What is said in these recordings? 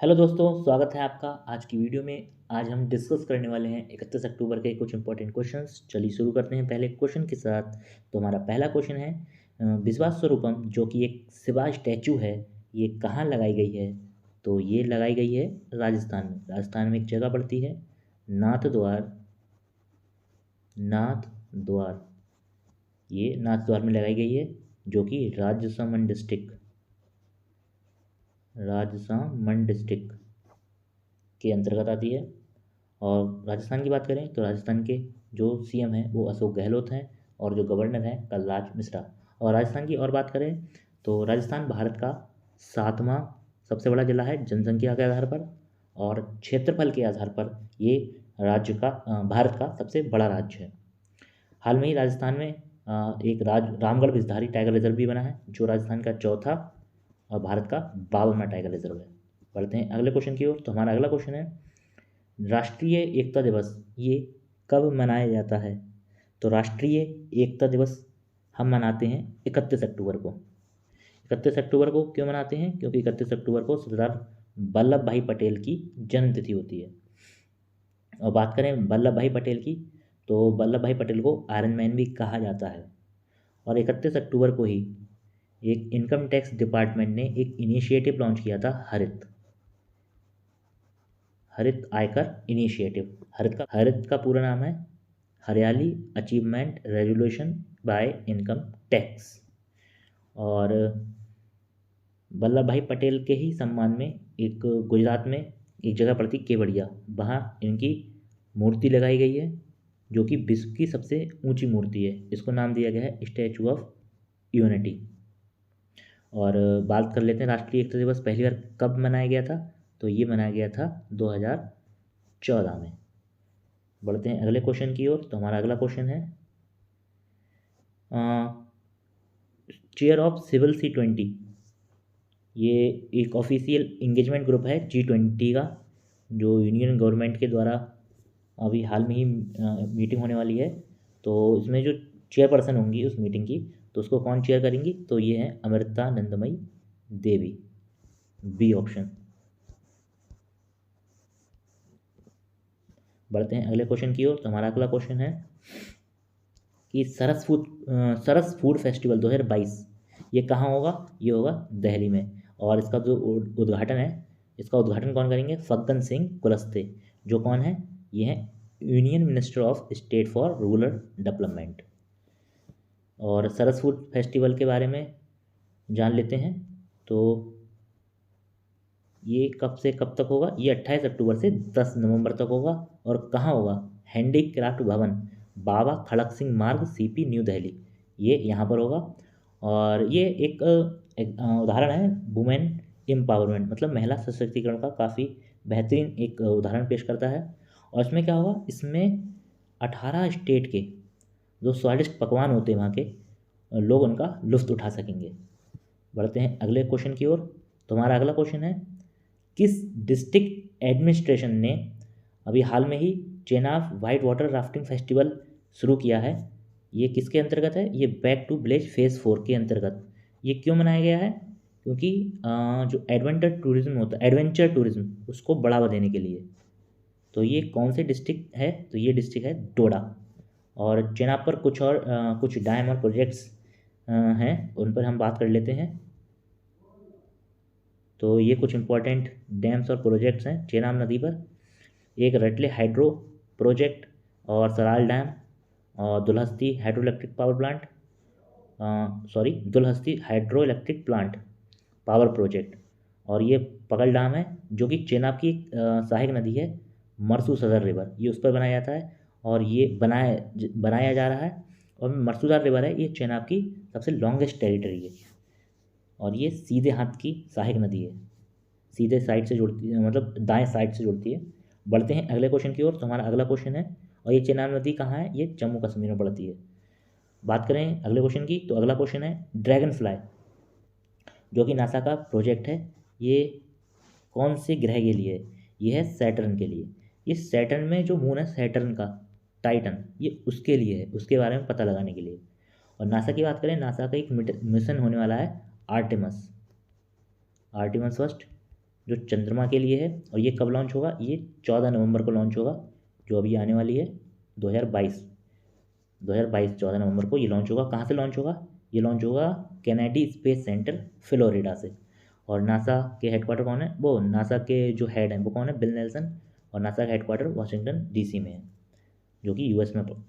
Hello दोस्तों, स्वागत है आपका आज की वीडियो में। आज हम डिस्कस करने वाले हैं 31 अक्टूबर के कुछ इंपॉर्टेंट क्वेश्चंस। चलिए शुरू करते हैं पहले क्वेश्चन के साथ। तो हमारा पहला क्वेश्चन है विश्वास स्वरूपम जो कि एक शिवा स्टैचू है, ये कहाँ लगाई गई है? तो ये लगाई गई है राजस्थान में। राजस्थान में एक जगह पड़ती है नाथ द्वार। नाथ द्वार, ये नाथ द्वार में लगाई गई है जो कि राजसमंद डिस्ट्रिक्ट, राजसमंद डिस्ट्रिक्ट के अंतर्गत आती है। और राजस्थान की बात करें तो राजस्थान के जो सीएम हैं वो अशोक गहलोत हैं और जो गवर्नर हैं कलराज मिश्रा। और राजस्थान की और बात करें तो राजस्थान भारत का 7वां सबसे बड़ा जिला है जनसंख्या के आधार पर, और क्षेत्रफल के आधार पर ये राज्य का भारत का सबसे बड़ा राज्य है। हाल में ही राजस्थान में एक रामगढ़ विषधारी टाइगर रिजर्व भी बना है जो राजस्थान का चौथा और भारत का 52वां टाइगर रिजर्व है। बढ़ते हैं अगले क्वेश्चन की ओर। तो हमारा अगला क्वेश्चन है राष्ट्रीय एकता दिवस ये कब मनाया जाता है? तो राष्ट्रीय एकता दिवस हम मनाते हैं 31 अक्टूबर को। 31 अक्टूबर को क्यों मनाते हैं? क्योंकि 31 अक्टूबर को सरदार वल्लभ भाई पटेल की जन्मतिथि होती है। और बात करें वल्लभ भाई पटेल की, तो वल्लभ भाई पटेल को आयरन मैन भी कहा जाता है। और 31 अक्टूबर को ही एक इनकम टैक्स डिपार्टमेंट ने एक इनिशिएटिव लॉन्च किया था, हरित आयकर इनिशिएटिव। हरित का पूरा नाम है हरियाली achievement resolution bye income tax. और वल्लभ भाई पटेल के ही सम्मान में एक गुजरात में एक जगह पड़ती केवड़िया, वहाँ इनकी मूर्ति लगाई गई है जो कि विश्व की सबसे ऊंची मूर्ति है। इसको नाम दिया गया है स्टैचू ऑफ यूनिटी। और बात कर लेते हैं राष्ट्रीय एकता दिवस पहली बार कब मनाया गया था? तो ये मनाया गया था 2014 में। बढ़ते हैं अगले क्वेश्चन की ओर। तो हमारा अगला क्वेश्चन है चेयर ऑफ सिविल C20, ये एक ऑफिशियल इंगेजमेंट ग्रुप है G20 का, जो यूनियन गवर्नमेंट के द्वारा अभी हाल में ही मीटिंग होने वाली है। तो इसमें जो चेयरपर्सन होंगी उस मीटिंग की, तो उसको कौन चेयर करेंगी? तो ये हैं अमृतानंदमयी देवी, बी ऑप्शन। बढ़ते हैं अगले क्वेश्चन की ओर। तो हमारा अगला क्वेश्चन है कि सरस फूड फेस्टिवल 2022 ये कहाँ होगा? ये होगा दिल्ली में। और इसका जो उद्घाटन है, इसका उद्घाटन कौन करेंगे? फग्गन सिंह कुलस्ते, जो कौन है? ये हैं union minister of state for rural development. और सरस फूड फेस्टिवल के बारे में जान लेते हैं। तो ये कब से कब तक होगा? ये 28 अक्टूबर से 10 नवंबर तक होगा। और कहाँ होगा? हैंडीक्राफ्ट भवन, बाबा खड़क सिंह मार्ग, CP न्यू दिल्ली, ये यहाँ पर होगा। और ये एक उदाहरण है वुमेन एम्पावरमेंट, मतलब महिला सशक्तिकरण का काफ़ी बेहतरीन एक उदाहरण पेश करता है। और इसमें क्या होगा? इसमें 18 स्टेट के जो स्वादिष्ट पकवान होते हैं वहाँ के, लोग उनका लुत्फ़ उठा सकेंगे। बढ़ते हैं अगले क्वेश्चन की ओर। तो हमारा अगला क्वेश्चन है किस डिस्ट्रिक्ट एडमिनिस्ट्रेशन ने अभी हाल में ही Chenab white water rafting festival शुरू किया है? ये किसके अंतर्गत है? ये बैक टू विलेज फेज़ 4 के अंतर्गत। ये क्यों मनाया गया है? क्योंकि जो एडवेंचर टूरिज्म उसको बढ़ावा देने के लिए। तो ये कौन से डिस्ट्रिक्ट है? तो ये डिस्ट्रिक्ट है डोडा। और चेनाब पर कुछ डैम और प्रोजेक्ट्स हैं, उन पर हम बात कर लेते हैं। तो ये कुछ इंपॉर्टेंट डैम्स और प्रोजेक्ट्स हैं चेनाब नदी पर। एक रटले हाइड्रो प्रोजेक्ट, और सराल डैम, और Dulhasti hydro electric power plant, Dulhasti hydro electric plant power project. और ये पकल डैम है जो कि चेनाब की एक सहायक नदी है, मरसू सदर रिवर, ये उस पर बनाया जाता है। और ये बनाया जा रहा है। और मरसूदार रिवर है, ये चेनाब की सबसे लॉन्गेस्ट टेरिटरी है। और ये सीधे हाथ की सहायक नदी है, सीधे साइड से जुड़ती है, मतलब दाएं साइड से जुड़ती है। बढ़ते हैं अगले क्वेश्चन की ओर। तो हमारा अगला क्वेश्चन है, और ये चेनाब नदी कहाँ है? ये जम्मू कश्मीर में पड़ती है। बात करें अगले क्वेश्चन की, तो अगला क्वेश्चन है ड्रैगन फ्लाई, जो कि नासा का प्रोजेक्ट है, ये कौन से ग्रह के लिए है? ये है सैटर्न के लिए। ये सैटर्न में जो मून है सैटर्न का, टाइटन, ये उसके लिए है, उसके बारे में पता लगाने के लिए। और नासा की बात करें, नासा का एक मिशन होने वाला है आर्टेमस फर्स्ट, जो चंद्रमा के लिए है। और ये कब लॉन्च होगा? ये 14 नवंबर को लॉन्च होगा, जो अभी आने वाली है 2022 14 नवंबर को ये लॉन्च होगा। कहाँ से लॉन्च होगा? ये लॉन्च होगा कैनेडी स्पेस सेंटर फ्लोरिडा से। और नासा के हेडक्वार्टर कौन है? वो नासा के जो हेड हैं वो कौन है? Bill Nelson. और नासा का हेडक्वार्टर वाशिंगटन डीसी में है, जो कि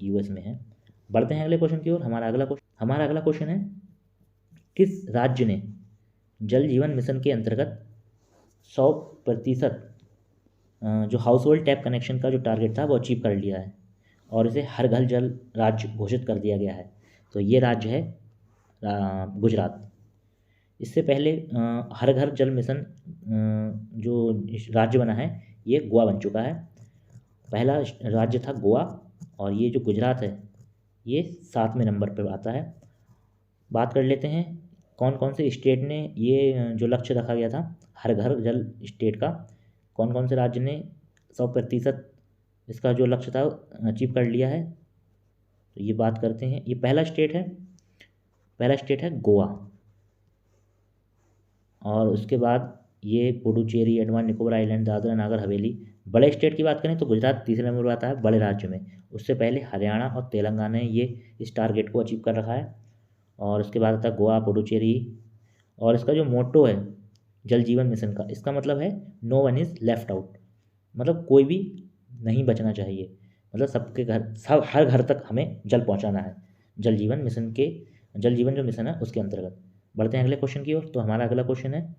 यूएस में है। बढ़ते हैं अगले क्वेश्चन की ओर। हमारा अगला क्वेश्चन है, किस राज्य ने जल जीवन मिशन के अंतर्गत 100% जो हाउस होल्ड टैप कनेक्शन का जो टारगेट था वो अचीव कर लिया है और इसे हर घर जल राज्य घोषित कर दिया गया है? तो ये राज्य है गुजरात। इससे पहले हर घर जल मिशन जो राज्य बना है ये गोवा बन चुका है। पहला राज्य था गोवा, और ये जो गुजरात है ये 7वें नंबर पर आता है। बात कर लेते हैं कौन कौन से स्टेट ने ये जो लक्ष्य रखा गया था हर घर जल स्टेट का, कौन कौन से राज्य ने 100% इसका जो लक्ष्य था अचीव कर लिया है। तो ये बात करते हैं। ये पहला स्टेट है गोवा, और उसके बाद ये पुडुचेरी, अंडमान निकोबार आइलैंड, दादरा नगर हवेली। बड़े स्टेट की बात करें तो गुजरात तीसरे नंबर पर आता है बड़े राज्य में। उससे पहले हरियाणा और तेलंगाना ने ये इस टारगेट को अचीव कर रखा है। और उसके बाद आता है गोवा, पुडुचेरी। और इसका जो मोटो है जल जीवन मिशन का, इसका मतलब है no one is left out, मतलब कोई भी नहीं बचना चाहिए, मतलब सबके घर सब हर घर तक हमें जल पहुंचाना है जल जीवन जो मिशन है उसके अंतर्गत। बढ़ते हैं अगले क्वेश्चन की ओर। तो हमारा अगला क्वेश्चन है,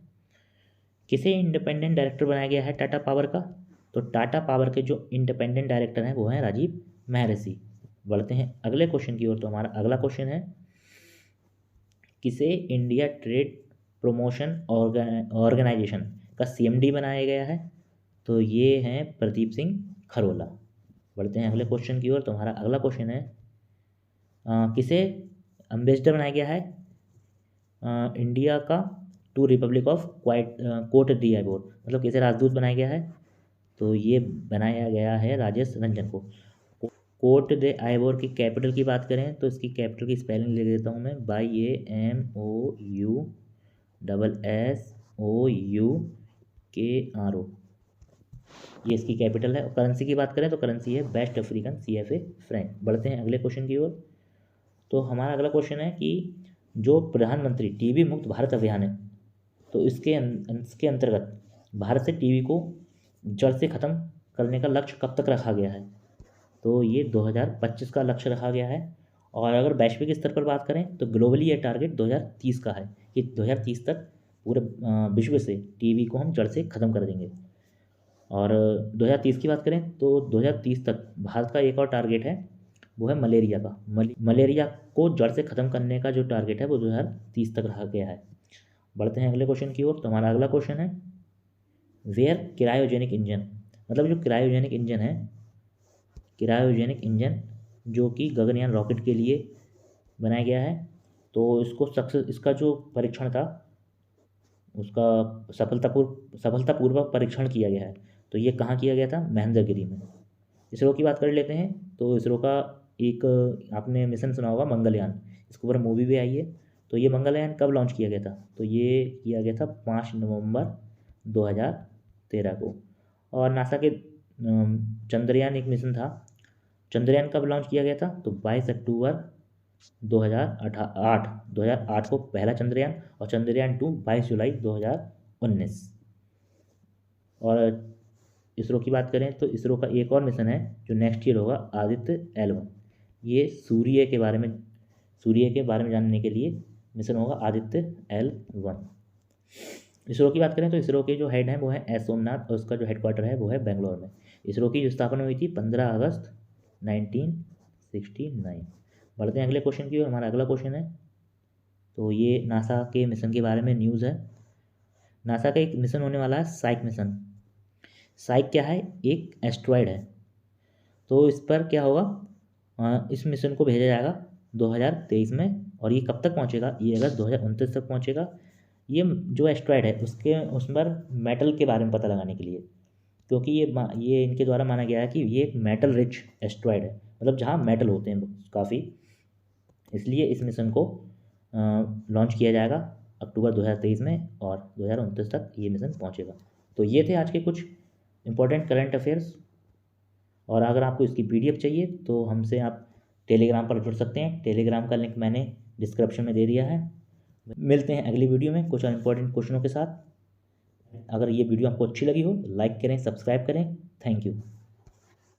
किसे इंडिपेंडेंट डायरेक्टर बनाया गया है टाटा पावर का? तो टाटा पावर के जो इंडिपेंडेंट डायरेक्टर हैं वो हैं राजीव महर्षि। बढ़ते हैं अगले क्वेश्चन की ओर। तो हमारा अगला क्वेश्चन है, किसे इंडिया ट्रेड प्रमोशन ऑर्गेनाइजेशन का सीएमडी बनाया गया है? तो ये हैं प्रदीप सिंह खरोला। बढ़ते हैं अगले क्वेश्चन की ओर। तो हमारा अगला क्वेश्चन है, किसे एम्बेसडर बनाया गया है इंडिया का to Republic of Cote d'Ivoire, मतलब किसे राजदूत बनाया गया है? तो ये बनाया गया है राजेश रंजन को। कोट दे आइवोर की कैपिटल की बात करें तो इसकी कैपिटल की स्पेलिंग लिख देता हूँ मैं, YAMOUSSOUKRO, ये इसकी कैपिटल है। और करेंसी की बात करें तो करेंसी है वेस्ट अफ्रीकन CFA फ्रैंक। बढ़ते हैं अगले क्वेश्चन की ओर। तो हमारा अगला क्वेश्चन है कि जो प्रधानमंत्री टीबी मुक्त भारत अभियान है, तो इसके अंतर्गत भारत से टीबी को जड़ से ख़त्म करने का लक्ष्य कब तक रखा गया है? तो ये 2025 का लक्ष्य रखा गया है। और अगर वैश्विक स्तर पर बात करें तो ग्लोबली ये टारगेट 2030 का है कि 2030 तक पूरे विश्व से टीबी को हम जड़ से ख़त्म कर देंगे। और 2030 की बात करें तो 2030 तक भारत का एक और टारगेट है, वो है मलेरिया का। मलेरिया को जड़ से ख़त्म करने का जो टारगेट है वो 2030 तक रखा गया है। बढ़ते हैं अगले क्वेश्चन की ओर। तो हमारा अगला क्वेश्चन है, वेयर क्रायोजेनिक इंजन, मतलब जो क्रायोजेनिक इंजन जो कि गगनयान रॉकेट के लिए बनाया गया है, तो इसका जो परीक्षण था उसका सफलतापूर्वक परीक्षण किया गया है। तो ये कहाँ किया गया था? महेंद्रगिरी में। इसरो की बात कर लेते हैं। तो इसरो का एक आपने मिशन सुना होगा मंगलयान, इसके ऊपर मूवी भी आई है। तो ये मंगलयान कब लॉन्च किया गया था? तो ये किया गया था 5 नवंबर 2013 को। और नासा के चंद्रयान एक मिशन था, चंद्रयान कब लॉन्च किया गया था? तो 22 अक्टूबर 2008 को पहला चंद्रयान, और चंद्रयान 2 22 जुलाई 2019। और इसरो की बात करें तो इसरो का एक और मिशन है जो नेक्स्ट ईयर होगा, आदित्य L1। ये सूर्य के बारे में जानने के लिए मिशन होगा आदित्य L1। इसरो की बात करें तो इसरो के जो हेड हैं वो है एस सोमनाथ, और उसका जो हेडक्वार्टर है वो है बेंगलोर में। इसरो की जो स्थापना हुई थी 15 अगस्त 1969। बढ़ते हैं अगले क्वेश्चन की ओर। हमारा अगला क्वेश्चन है, तो ये नासा के मिशन के बारे में न्यूज़ है। नासा का एक मिशन होने वाला है साइक मिशन। साइक क्या है? एक एस्ट्रॉयड है। तो इस पर क्या होगा, इस मिशन को भेजा जाएगा 2023 में, और ये कब तक पहुंचेगा? ये अगस्त 2029 तक पहुंचेगा। ये जो एस्ट्रॉयड है उस पर मेटल के बारे में पता लगाने के लिए, क्योंकि ये इनके द्वारा माना गया है कि ये एक मेटल रिच एस्ट्रॉयड है, मतलब जहाँ मेटल होते हैं काफ़ी, इसलिए इस मिशन को लॉन्च किया जाएगा अक्टूबर 2023 में, और 2029 तक ये मिशन पहुंचेगा। तो ये थे आज के कुछ इम्पोर्टेंट करंट अफेयर्स। और अगर आपको इसकी PDF चाहिए तो हमसे आप टेलीग्राम पर जुड़ सकते हैं। टेलीग्राम का लिंक मैंने डिस्क्रिप्शन में दे दिया है। मिलते हैं अगली वीडियो में कुछ इम्पोर्टेंट क्वेश्चनों के साथ। अगर ये वीडियो आपको अच्छी लगी हो लाइक करें, सब्सक्राइब करें। Thank you.